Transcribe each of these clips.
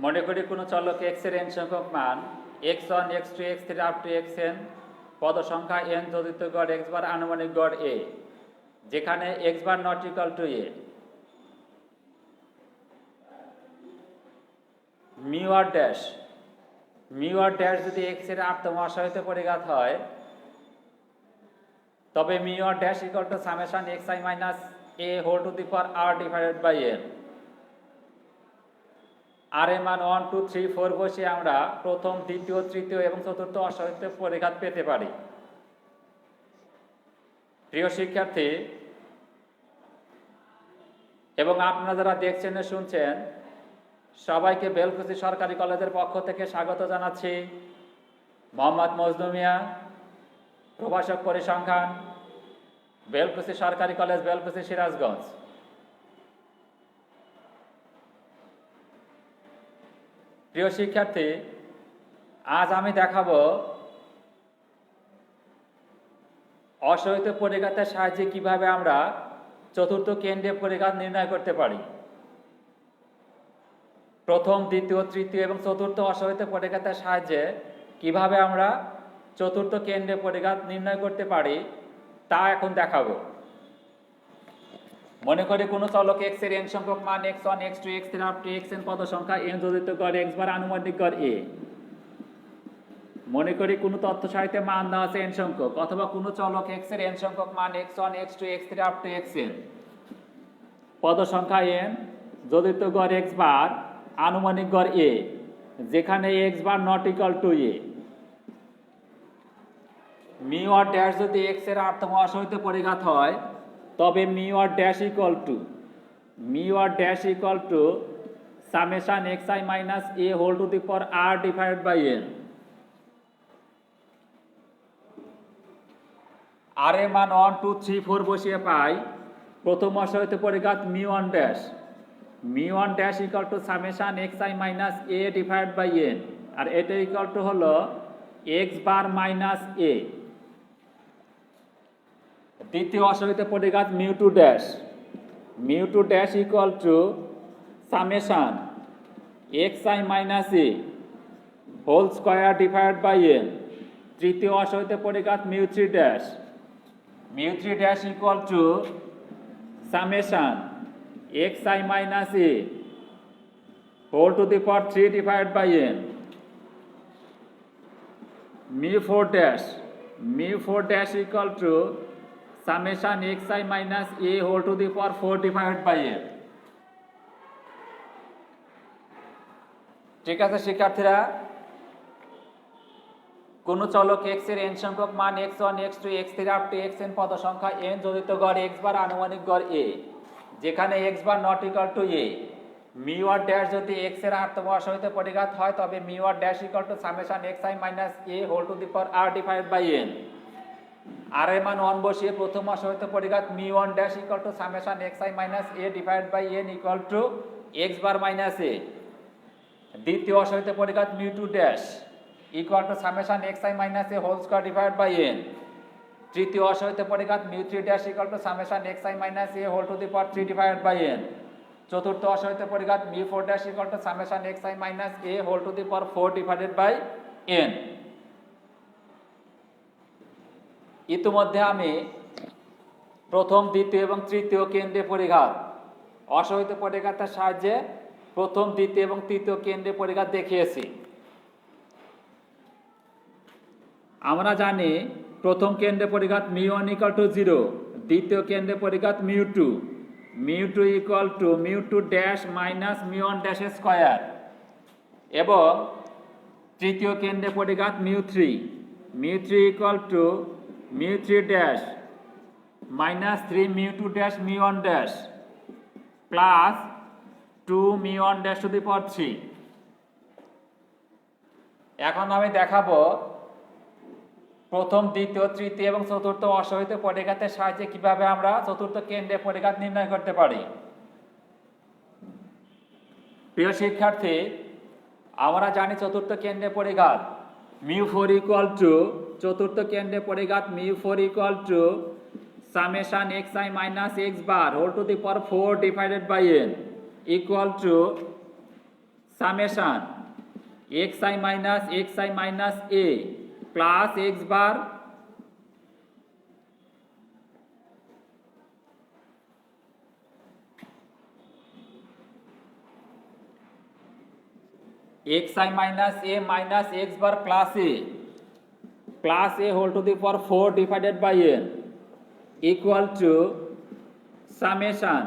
মনে করি কোনো চলক x এর n সংখ্যক মান x1 x2 x3 up to xn পদ সংখ্যা n যোজিত গড় x বার আনুমানিক গড় a, যেখানে x bar not equal to a। Mu r dash যদি x এর আটতম অসহিত পরিঘাত হয়, তবে mu r dash equal to summation xi minus a whole to the power r divided by n। আর এর মান 1 2 3 4 বসিয়ে আমরা প্রথম, দ্বিতীয়, তৃতীয় এবং চতুর্থ অসহিত পরিঘাত পেতে পারি। প্রিয় শিক্ষার্থী এবং আপনারা যারা দেখছেন ও শুনছেন, সবাইকে বেলকুচি সরকারি কলেজের পক্ষ থেকে স্বাগত জানাচ্ছি। মোহাম্মদ মজনু মিয়া, প্রভাষক পরিসংখ্যান, বেলকুচি সরকারি কলেজ, বেলকুচি, সিরাজগঞ্জ। প্রিয় শিক্ষার্থী, আজ আমি দেখাবো অসহিত পরিঘাতের সাহায্যে কিভাবে আমরা চতুর্থ কেন্দ্রীয় পরিঘাত নির্ণয় করতে পারি। প্রথম, দ্বিতীয়, তৃতীয় এবং চতুর্থ অসহিত পরিঘাতের সাহায্যে কিভাবে আমরা চতুর্থ কেন্দ্রীয় পরিঘাত নির্ণয় করতে পারি তা এখন দেখাবো। মনে করি কোনো চলক x এর n সংখ্যক মান x1 x2 x3 up to xn পদ সংখ্যা n যোজিত গড় x বার আনুমানিক গড় a। মনে করি কোনো তথ্য সাহিত্যে মান দেওয়া আছে n সংখ্যক, অথবা কোনো চলক x এর n সংখ্যক মান x1 x2 x3 up to xn পদ সংখ্যা n যোজিত গড় x বার আনুমানিক গড় a, যেখানে x bar not equal to a। Mu r dash যদি x এর আটতম অসহিত পরিঘাত হয়, তবে mu r dash equal to summation xi minus a whole to the power r divided by n। আর এর মান 1 2 3 4 বসিয়ে পাই প্রথম অসহিত পরিঘাত mu one dash equal to summation xi minus a divided by n, আর এটা ইকুয়াল টু হলো x বার মাইনাস a। দ্বিতীয় অসহিত পরিঘাত mu two dash equal to summation xi minus a whole square divided by n। তৃতীয় অসহিত পরিঘাত mu three dash equal to summation xi minus a whole to the power 3 divided by n। Mu four dash equal to summation xi minus a whole to the power 4 divided by n। ঠিক আছে শিক্ষার্থীরা, কোন চলক x এর n সংখ্যক মান x1 x2 x3 up to xn পদ সংখ্যা n যোজিত গড় x বার আনুমানিক গড় a, যেখানে x bar not equal to a। Mu r dash যদি x এর আটতম অসহিত পরিঘাত হয়, তবে mu r dash equal to summation xi minus a whole to the power r divided by n। আর এর মান 1 বসিয়ে প্রথম অসহিত পরিঘাত mu one dash equal to summation xi minus a divided by n equal to x bar minus a। দ্বিতীয় অসহিত পরিঘাত mu two dash equal to summation xi minus a whole square divided by n। তৃতীয় অসহিত পরিঘাত mu three dash equal to summation xi minus a whole to the power 3 divided by n। চতুর্থ অসহিত পরিঘাত mu four dash equal to summation xi minus a whole to the power 4 divided by n। ইতিমধ্যে আমি প্রথম, দ্বিতীয় এবং তৃতীয় কেন্দ্রে পরিঘাত অসহিত পরিঘাতের সাহায্যে প্রথম, দ্বিতীয় এবং তৃতীয় কেন্দ্রে পরিঘাত দেখিয়েছি। আমরা জানি প্রথম কেন্দ্রে পরিঘাত মিউ ওয়ান ইকুয়াল টু 0, দ্বিতীয় কেন্দ্রে পরিঘাত mu two equal to mu two dash minus mu one ড্যাশের স্কয়ার, এবং তৃতীয় কেন্দ্রে পরিঘাত mu three equal to mu three dash minus 3 mu two dash mu one dash plus 2 mu one dash to the power 3। এখন আমি দেখাবো প্রথম, দ্বিতীয়, তৃতীয় এবং চতুর্থ অসহিত পরিঘাতের সাহায্যে কিভাবে আমরা চতুর্থ কেন্দ্রে পরিঘাত নির্ণয় করতে পারি। প্রিয় শিক্ষার্থী, আমরা জানি চতুর্থ কেন্দ্রে পরিঘাত mu four equal to summation xi minus x bar whole to the power 4 divided by n equal to summation xi minus xi minus a plus x bar xi minus a minus x bar plus a whole to the power 4 divided by n equal to summation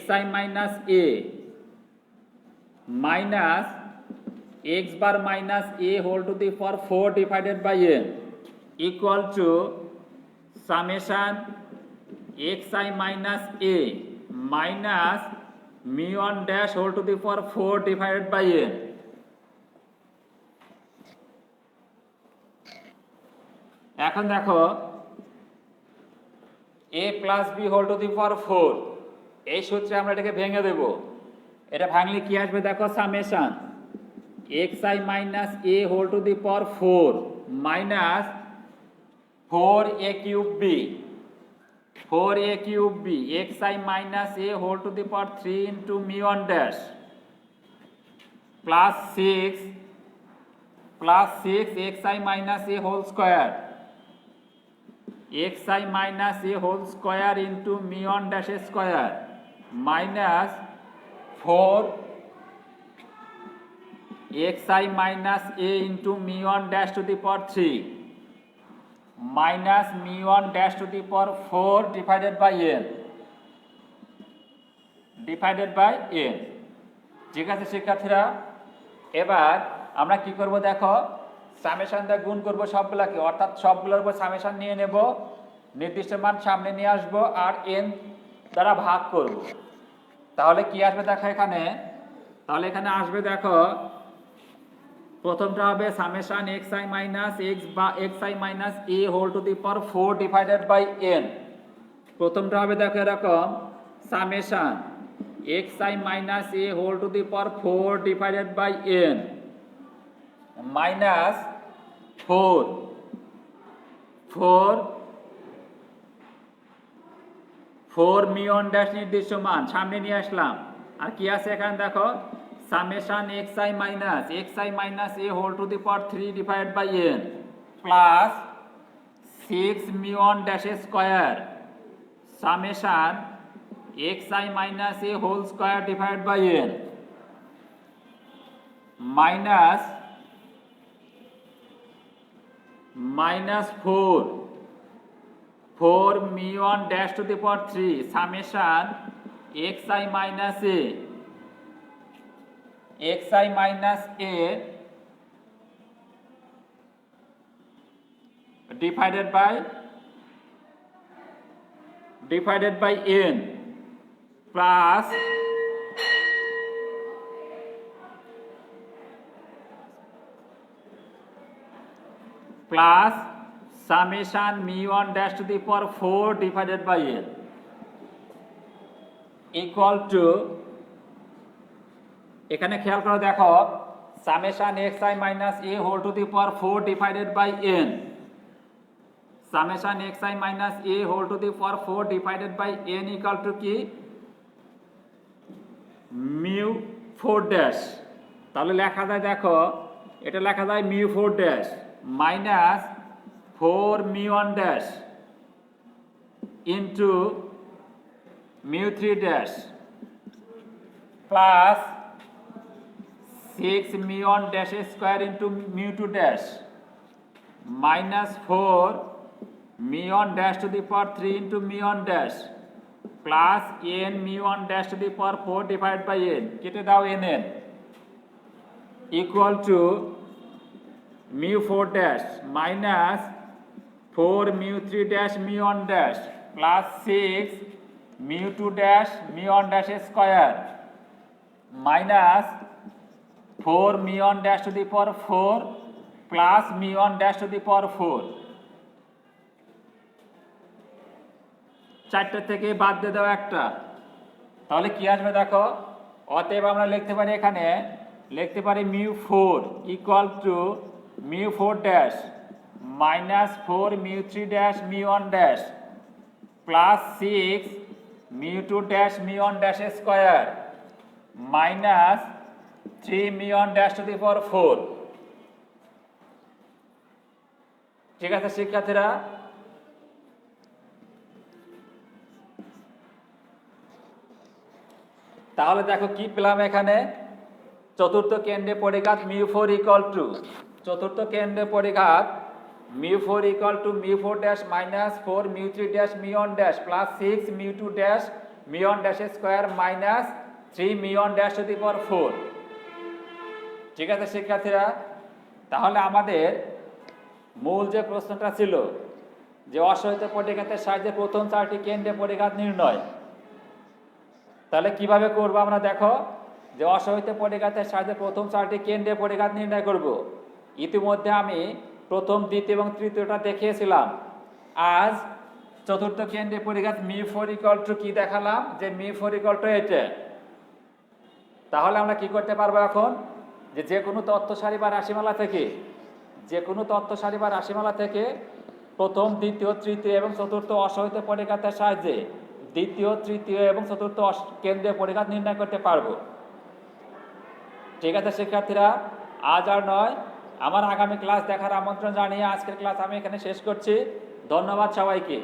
xi minus a minus x bar minus a whole to the power 4 divided by n equal to summation xi minus a minus mu1 dash whole to the power 4 divided by n. এখন দেখো a plus b whole to the power 4 এই সূত্রে আমরা এটাকে ভেঙে দেব। এটা ভাঙলে কি আসবে দেখো summation xi minus a whole to the power 4 minus 4a cube b 4a cube b xi minus a whole to the power 3 into mu1 dash plus 6 xi minus a whole square xi minus a whole square into mu1 dash square minus 4 xi minus a into mu1 dash to the power 3 minus mu1 dash to the power 4 divided by n ঠিক আছে শিক্ষার্থীরা, এবার আমরা কি করব দেখো summation দিয়ে গুণ করব সবগুলোকে, অর্থাৎ সবগুলোর উপর সামেশন নিয়ে নেব, নির্দিষ্ট মান সামনে নিয়ে আসব আর n দ্বারা ভাগ করব। তাহলে কি আসবে দেখো এখানে, তাহলে এখানে আসবে দেখো প্রথমটা হবে সামেশন xi মাইনাস x বা xi minus a whole to the power 4 divided by n। প্রথমটা হবে দেখো এরকম summation xi minus a whole to the power 4 divided by n minus 4 mu n dash নির্দিষ্ট মান সামনে নিয়ে আসলাম, আর কি আছে এখানে দেখো summation xi minus a whole to the power 3 divided by n plus 6 mu1 dash square summation xi minus a whole square divided by n minus 4 mu1 dash to the power 3 summation xi minus a divided by n plus summation mu1 dash to the power 4 divided by n equal to, এখানে খেয়াল করে দেখো summation xi minus a whole to the power 4 divided by n, summation xi minus a whole to the power 4 divided by n equal to কি mu 4 dash. তাহলে লেখা যায় দেখো এটা লেখা যায় mu 4 dash minus 4 mu1 dash into mu 3 dash plus 6 mu1 dash square into mu2 dash minus 4 mu1 dash to the power 3 into mu1 dash plus n mu1 dash to the power 4 divided by n, কেটে দাও n equal to mu4 dash minus 4 mu3 dash mu1 dash plus 6 mu2 dash mu1 dash square minus 4 mu1 dash to the power 4 plus mu1 dash to the power 4, চারটা থেকে বাদ দিয়ে দাও একটা, তাহলে কি আসবে দেখো অতএব আমরা লিখতে পারি এখানে লিখতে পারি mu4 equal to mu4 dash minus 4 mu3 dash mu1 dash plus 6 mu2 dash mu1 dash square minus 3 million dash to the power 4। ঠিক আছে শিক্ষার্থীরা, তাহলে দেখো কি পেলাম এখানে, চতুর্থ কেন্দ্রে পরিঘাত μ4 ইকুয়াল টু, চতুর্থ কেন্দ্রে পরিঘাত μ4 equal to μ4 dash minus 4 μ3 dash μ1 dash plus 6 μ2 dash μ1 dash square minus 3 μ1 dash to the power 4। ঠিক আছে শিক্ষার্থীরা, তাহলে আমাদের মূল যে প্রশ্নটা ছিল যে অসহিত পরিঘাতের সাহায্যে প্রথম 4টি কেন্দ্রে পরিঘাত নির্ণয়, তাহলে কিভাবে করব আমরা দেখো, যে অসহিত পরিঘাতের সাহায্যে প্রথম 4টি কেন্দ্রে পরিঘাত নির্ণয় করব। ইতিমধ্যে আমি প্রথম, দ্বিতীয় এবং তৃতীয়টা দেখিয়েছিলাম। আজ চতুর্থ কেন্দ্রে পরিঘাত μ4 ইকুয়াল টু কি দেখালাম, যে μ4 ইকুয়াল টু এটা। তাহলে আমরা কি করতে পারবো এখন, যে কোনো তথ্য সারি বা রাশিমালা থেকে, যে কোনো তথ্য সারি বা রাশিমালা থেকে প্রথম, দ্বিতীয়, তৃতীয় এবং চতুর্থ অসহিত পরিঘাতের সাহায্যে দ্বিতীয়, তৃতীয় এবং চতুর্থ কেন্দ্রে পরিঘাত নির্ণয় করতে পারবো। ঠিক আছে শিক্ষার্থীরা, আজ আর নয়, আমার আগামী ক্লাস দেখার আমন্ত্রণ জানিয়ে আজকের ক্লাস আমি এখানে শেষ করছি। ধন্যবাদ সবাইকে।